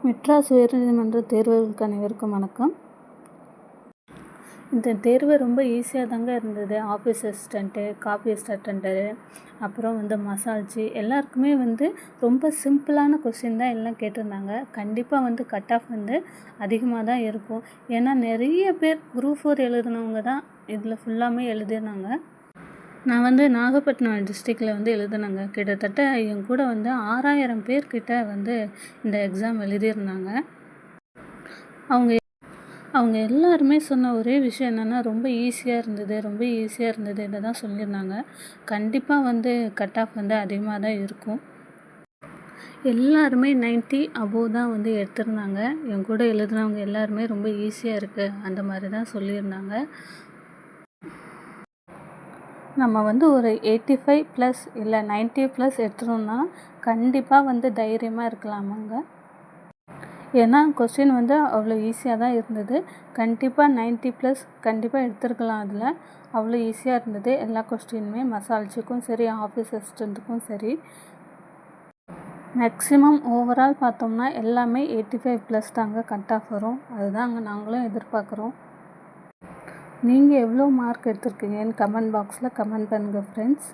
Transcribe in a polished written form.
மெட்ராஸ் உயர்நீதிமன்ற தேர்வுகளுக்கு அனைவருக்கும் வணக்கம். இந்த தேர்வு ரொம்ப ஈஸியாக தாங்க இருந்தது. ஆஃபீஸ் அசிஸ்டண்ட்டு, காப்பியஸ்ட் அட்டெண்டரு, அப்புறம் மசால்ஜி எல்லாருக்குமே ரொம்ப சிம்பிளான கொஸ்டின் தான் எல்லாம் கேட்டிருந்தாங்க. கண்டிப்பாக கட் ஆஃப் அதிகமாக தான் இருக்கும். ஏன்னா நிறைய பேர் குரூப் 4 எழுதினவங்க தான் இதில் ஃபுல்லாமே எழுதினாங்க. நான் நாகப்பட்டினம் டிஸ்ட்ரிக்டில் எழுதினேங்க. கிட்டத்தட்ட என் கூட 6000 பேர்கிட்ட இந்த எக்ஸாம் எழுதியிருந்தாங்க. அவங்க எல்லாருமே சொன்ன ஒரே விஷயம் என்னென்னா, ரொம்ப ஈஸியாக இருந்தது இதை தான் சொல்லியிருந்தாங்க. கண்டிப்பாக கட் ஆஃப் அதிகமாக தான் இருக்கும். எல்லாருமே 90 அபோவ் தான் எடுத்திருந்தாங்க. என் கூட எழுதினவங்க எல்லாருமே ரொம்ப ஈஸியாக இருக்குது அந்த மாதிரி தான் சொல்லியிருந்தாங்க. நம்ம ஒரு 85+ இல்லை 90+ எடுத்துட்டோம்னா கண்டிப்பாக தைரியமாக இருக்கலாமாங்க. ஏன்னா கொஸ்டின் அவ்வளோ ஈஸியாக தான் இருந்தது. கண்டிப்பாக 90+ கண்டிப்பாக எடுத்துருக்கலாம். அதில் அவ்வளோ ஈஸியாக இருந்தது எல்லா கொஸ்டினுமே. மசால்ஜிக்கும் சரி, ஆஃபீஸ் அசிஸ்டண்ட்டுக்கும் சரி. மேக்ஸிமம் ஓவரால் பார்த்தோம்னா எல்லாமே 85+ தாங்க கட் ஆஃப் வரும். அதுதான் நாங்களும் எதிர்பார்க்குறோம். நீங்கள் எவ்வளோ மார்க் எடுத்திருக்கீங்கன்னு கமெண்ட் பாக்ஸில் கமெண்ட் பண்ணுங்கள் ஃப்ரெண்ட்ஸ்.